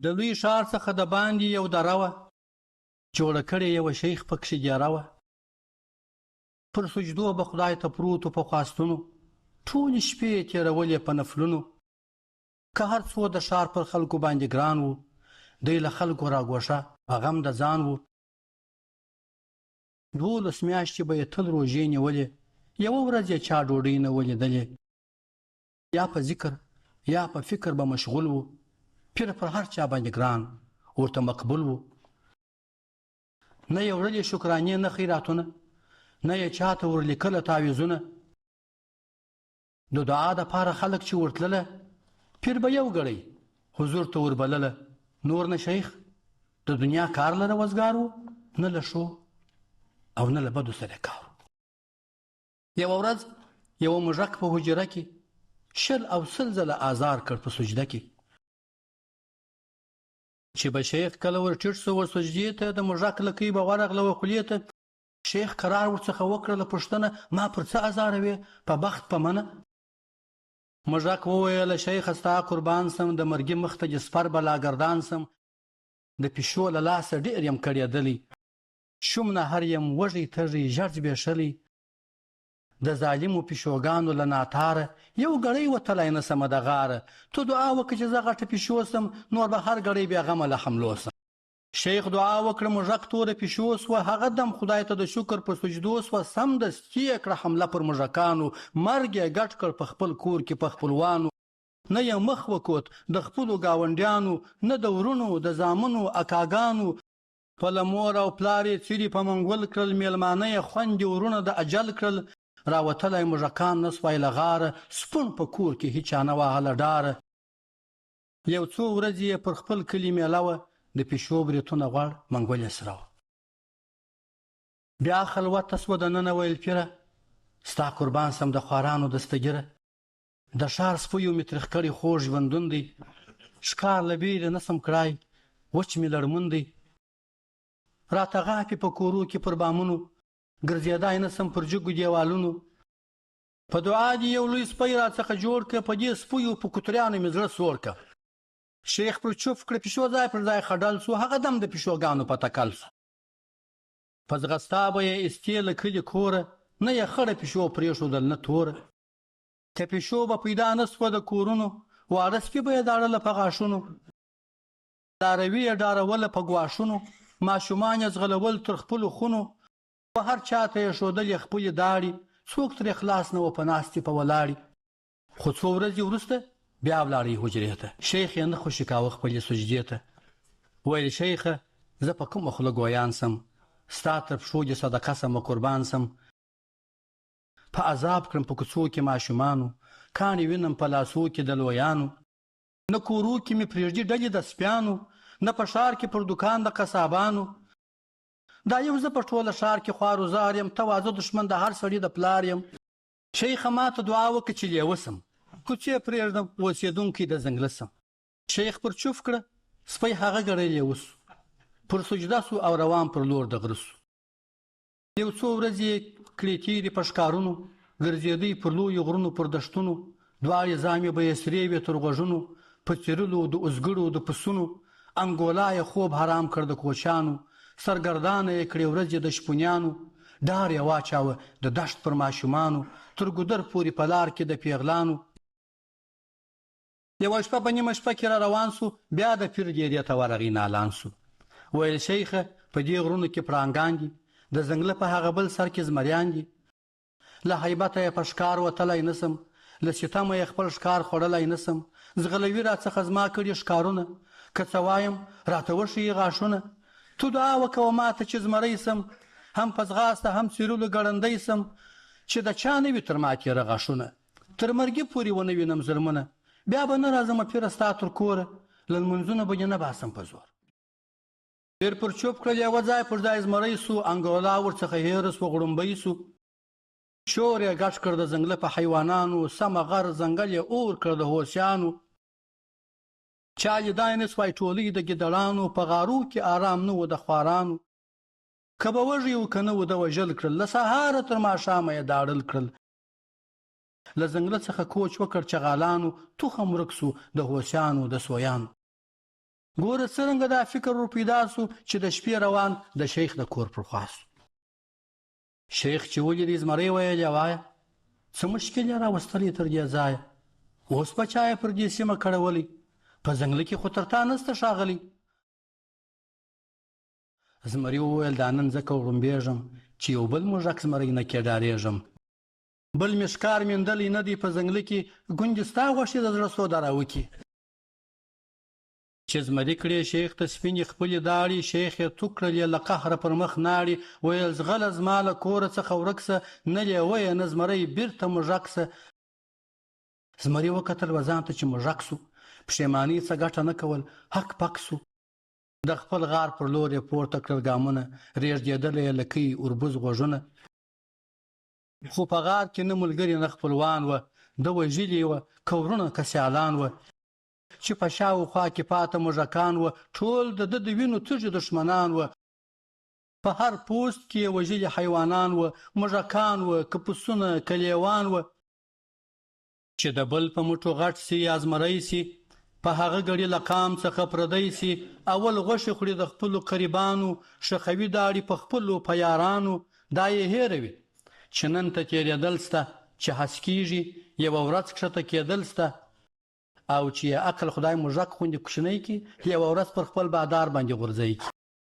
د لوی ښار څخه د باندې یو دره وه، جوړه کړې یوه شیخ پکښې دېره وه. پر سجدو به خدای ته پروت په خواستونو، ټولې شپې یې تېرولې په نفلونو. که هر څو د ښار پر خلکو باندې ګران وو، دی له خلکو راګوښه په غم د ځان وو. 12 میاشتې به یې تل روژې نیولې، یوه ورځ یې چا ډوډۍ نه ولیدلې. یا په ذکر یا په فکر به مشغول وو، پیر پر هر چا باندې ګران، ورته مقبول وو. نه یې وړلې شکرانې نه خیراتونه، نه یې چاته ورلیکله تعویضونه. د دعا دپاره خلک چې ورتلله، پیر به یو ګړی حضور ته وربلله. نور نه شیخ د دنیا کار له روزګار و، نه له ښو او نه له بدو سره کار. یوه ورځ یوه موږک په حجره کې 100 او 100 ځله آزار کړ په سجده کې. چې به شیخ کله ور ټیټ سو سجدې ته، د موږک لکۍ به ورغله خولې ته. شیخ قرار ورڅخه وکړله پوښتنه، ما پر څه ازاروې؟ په بخت په منه. موږک وویله، شیخه ستا قربان سم، د مرګي مخ ته دې سپر بلاګردان سم. د پیشو له لاسه ډېر یم کړېدلی، شوم نهر یم وږی تږی ژړ زبېښلی. د ظالمو پیشوګانو له ناتاره، یو ګړی وتلی نه سمه د غاره. تو دعا وکړه چې زه غټه پیشو سم، نور به هر ګړی بې غمه له حملو سم. شیخ دعا وکړه، موږک توره پیشو سوه، هغه دم خدای ته د شکر په سجدو سوه. سمدستي یې کړه حمله پر موږکانو، مرګ یې ګډ کړ په خپل کور کې په خپلوانو. نه یې مخ وکوت د خپلو ګاونډیانو، نه د ورونو د زامنو اکاګانو. خپله مور او پلار یې څیرې په منګول کړل، میلمانه یې خوندې ورونه د اجل کړل. راوتلی موږکان نه سوای له غاره، سپون په کور کې هیچا نه واهله ډاره. یو څو ورځې یې پر خپل کلي میله وه، د پیشو بریتونه غوړ منګول یې سره وه. بیا خلوته سوه دننه ویل، پیره ستا قربان سم د خوارانو دستګیره. د ښار سپیو مې ترخ کړی خوږ ژوندون دی، ښکار له بیرې نه سم کړای وچ مې لړمون دی. راته غاپې په کورو کې پر بامونو، ګرځېدای نه سم پر جګو دیوالونو. په دعا دې یو لوی سپی راڅخه جوړ که، په دې سپیو په کوتریانو مې زړه سوړ که. شیخ پر چوف کړه پیشو ځای پر ځای خډل سو، هغه دم د پیشوګانو په تکل سو. په ځغستا به یې ایستې له کلي کوره، نه یې خړه پیشو پرېښودل نه توره. که پیشو به پیدا نه سوه د کورونو، واړه سپي به یې داړله په غاښونو. لاروي یې ډاروله په ګواښونو، ماشومان یې ځغلول تر خپلو خونو. په هر چاته یې ښودلې خپلې داړې، څوک ترې خلاص نه و په ناستې په ولاړې. خو څو ورځې وروسته بیا ولاړی حجرې ته. شیخ یې نه خوشي کاوه خپلې سجدې ته. ویل، شیخه زه په کومه خوله ګویان سم، ستا تر پښو دې صدقه سمه قربان سم. په عذاب کړم په کوڅو کې ماشومانو، کاڼې وینم په لاسو کې د لویانو. نه کورو کې مې پرېږدي ډلې د سپیانو، نه په ښار کې پر دوکان د قصابانو. دا یو زه په ټوله ښار کې خوار وزار یم، تواضع دښمن د هر سړي د پلار یم. شیخه ما ته دعا وکړه چې لیوه سم، کوڅې پرېږدم اوسېدونکی د ځنګله سم. شیخ پر چوف کړه سپی هغه ګړی لیوه سو، پر سجده سو او روان پر لور د غره سو. یو څو ورځې یې کړې تېرې په ښکارونو، ګرځېدی پر لویو غرونو پر دښتونو. دواړې زامې به یې سرې وې تر غوږونو، په څیرلو د اوزګړو د پسونو. انګولا یې خوب حرام کړ د کوچیانو، سرګردانه یې کړې ورځې د شپونیانو. ډار یې واچاوه د دشت پر ماشومانو، تر ګودر پورې په لار کې د پیغلانو. یوه شپه په نیمه شپه کې را روان سو، بیا د پیر ډېرې ته ورغی نالان سو. ویل، شیخه په دې غرونو کې پړانګان دي، د ځنګله په هغه بل سر کې زمریان دي. له هیبته یې په ښکار وتلی نه سم، له ستمه یې خپل ښکار خوړلی نه سم. ځغلوي راڅخه زما کړي ښکارونه، که څه وایم راته وښیي غاښونه. تو دعا وکوه ماته چې زمری سم، هم په ځغاسته هم څیرلو ګړندی سم. چې د چا نه وي تر ما تېره غاښونه، تر مرګي پورې ونه وینم ظلمونه. بیا به نه راځمه پیره ستا تر کوره، له لمونځونه به دې نه باسم په زور. پیر پر چوپ کړل یوه ځای پر ځای زمری سو، انګولا ورڅخه هېره سوه غړومبی سو. شور یې ګډ کړ د ځنګله په حیوانانو، سمه غر ځنګل یې اور کړ د هوسیانو. چا لیدای نه سوای ټولۍ د ګیدړانو، په غارو کې آرام نه و د خوارانو. که به وږي و که نه و د وژل کړل، له سهاره تر ماښامه یې داړل کړل. له ځنګله څخه کوچ وکړ چغالانو، تخم ورک سو د هوسیانو د سویانو. ګوره څرنګه دا فکر ور پیدا سو چې د شپې روان د شیخ د کور پر خوا سو. شیخ چې ولیدی زمری ویلې وایه څه مشکل یې راوستلی تر دې ځایه، اوس به چا یې پر دې سیمه کړولی، په ځنګله کې خو تر تا نسته ښاغلی. زمري وویل دا نن ځکه وړومبېږم چې یو بل موږک زمری نه کې ډارېږم، بل مې ښکار میندلی نه دی په ځنګله کې، ګوندې ستا غوښې د زړه سودا راوکړي. چې زمري کړې شیخ ته سپینې خپلې داړې، شیخ یې تو کړلې له قهره پر مخ ناړې، ویل ځغله زما له کوره څخه ورک سه، نه لیوه یې نه زمری بیرته موږک سه. زمري وکتل وځان ته چې موږک سو، پښیماني څه ګټه نه کول، حق پک سو. د خپل غار پر لور یې پورته کړل ګامونه، رېږدېدلی یې لکۍ اوربوز غوږونه. خو په غار کې نه ملګري نه خپلوان وه، ده وژلي وه که ورونه که سیالان وه، چې په شاوخوا کې پاته موږکان وه، ټول د ده د وینو تږي دښمنان وه. په هر پوست کې یې وژلي حیوانان وه، موږکان وه که پسونه که لیوان وه. چې د بل په موټو غټ سي یا زمری سي، په هغه ګړي له قام څخه پردی سي. اول غوښې خوري د خپلو قریبانو، ښخوي داړي په خپلو په یارانو. دا یې هېروي چې نن ته تېرېدل سته، چې هسکېږي یوه ورځ کښته کېدل سته، او چې یې عقل خدای موږک غوندې کوچنی کړي، یوه ورځ پر خپل بادار باندې غورځوي.